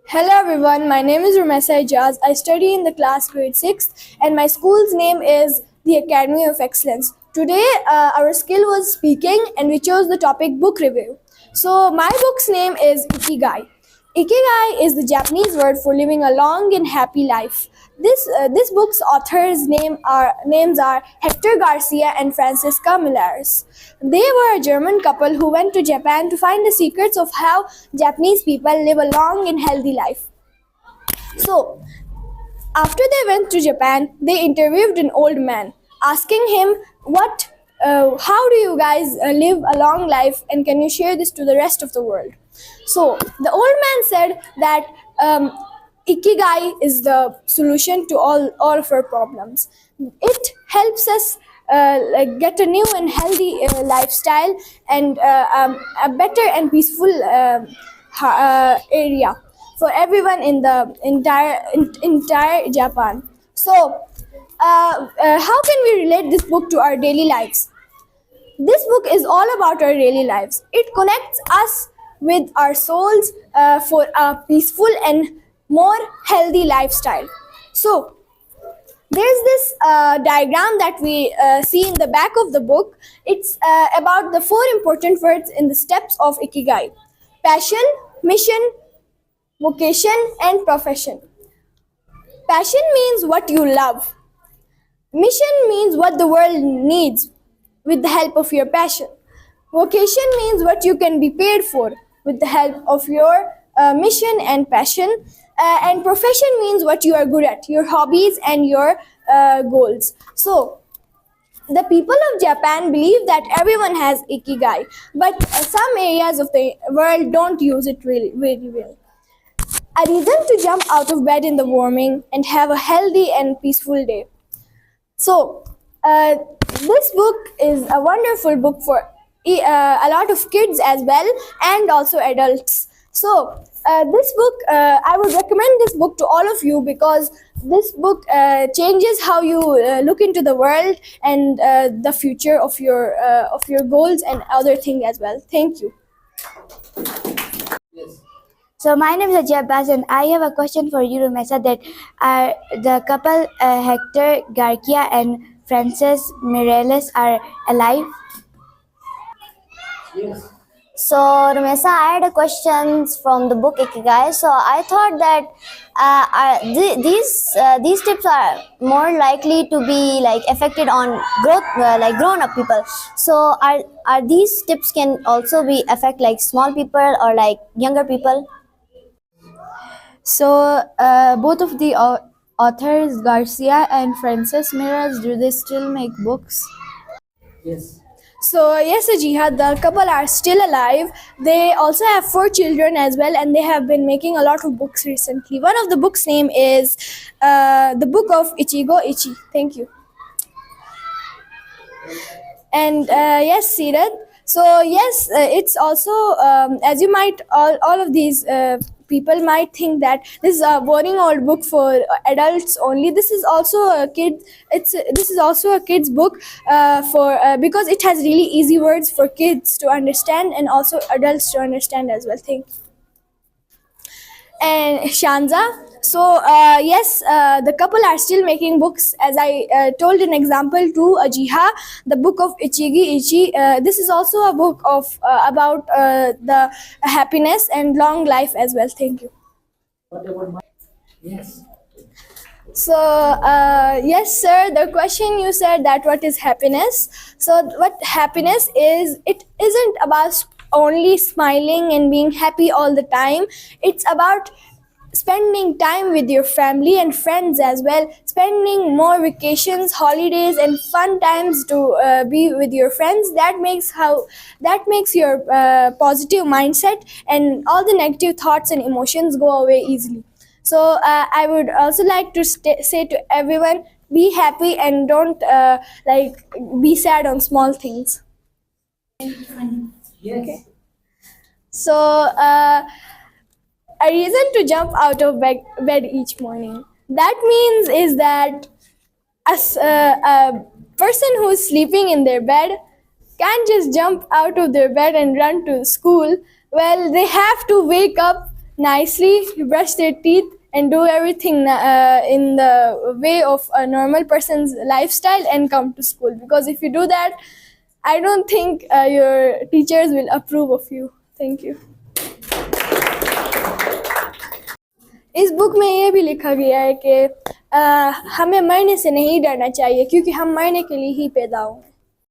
Hello everyone, my name is Rumesa Ijaz. I study in the class grade 6 and my school's name is the Academy of Excellence. Today our skill was speaking and we chose the topic book review. So my book's name is Ikigai. Ikigai is the Japanese word for living a long and happy life. This book's names are Hector Garcia and Francisca Millares. They were a German couple who went to Japan to find the secrets of how Japanese people live a long and healthy life. So, after they went to Japan, they interviewed an old man, asking him, how do you guys live a long life, and can you share this to the rest of the world?" So, the old man said that Ikigai is the solution to all of our problems. It helps us get a new and healthy lifestyle and a better and peaceful area for everyone in the entire Japan. So, how can we relate this book to our daily lives? This book is all about our daily lives. It connects us with our souls for a peaceful and more healthy lifestyle. So, there's this diagram that we see in the back of the book. It's about the four important words in the steps of Ikigai: passion, mission, vocation, and profession. Passion means what you love. Mission means what the world needs with the help of your passion. Vocation means what you can be paid for with the help of your mission and passion. And profession means what you are good at, your hobbies and your goals. So, the people of Japan believe that everyone has Ikigai, but some areas of the world don't use it really, really well. A reason to jump out of bed in the morning and have a healthy and peaceful day. So, this book is a wonderful book for a lot of kids as well and also adults. So, this book, I would recommend this book to all of you because this book changes how you look into the world and the future of your goals and other things as well. Thank you. So my name is Ajay Abbas and I have a question for you, Rumesa, that are the couple Hector Garcia and Frances Mireles are alive? So, Ramesa, I had a questions from the book Ikigai. So, I thought that these tips are more likely to be like affected on growth, like grown-up people. So, are these tips can also be affect like small people or like younger people? So both of the authors, Garcia and Frances Mireles, do they still make books? So yes, Ajiha, the couple are still alive. They also have 4 children as well, and they have been making a lot of books recently. One of the books' name is the Book of Ichigo Ichi. Thank you. And yes, Sirat. So yes, it's also as you might all of these people might think that this is a boring old book for adults only. This is also a kid. This is also a kids book for because it has really easy words for kids to understand and also adults to understand as well. Thank you. And Shanza. So yes, the couple are still making books. As I told an example to Ajiha, the Book of Ichigi Ichi. This is also a book of about the happiness and long life as well. Thank you. So yes, sir. The question you said that what is happiness? So what happiness is? It isn't about only smiling and being happy all the time. It's about spending time with your family and friends as well, spending more vacations, holidays, and fun times to be with your friends. That makes your positive mindset and all the negative thoughts and emotions go away easily. So I would also like to say to everyone, be happy and don't be sad on small things. Okay. So, a reason to jump out of bed each morning. That means is that a person who's sleeping in their bed can't just jump out of their bed and run to school. Well, they have to wake up nicely, brush their teeth, and do everything in the way of a normal person's lifestyle and come to school. Because if you do that, I don't think your teachers will approve of you. Thank you. इस book में ये भी लिखा गया है कि हमें मरने से नहीं डरना चाहिए क्योंकि हम मरने के लिए ही पैदा हुए हैं.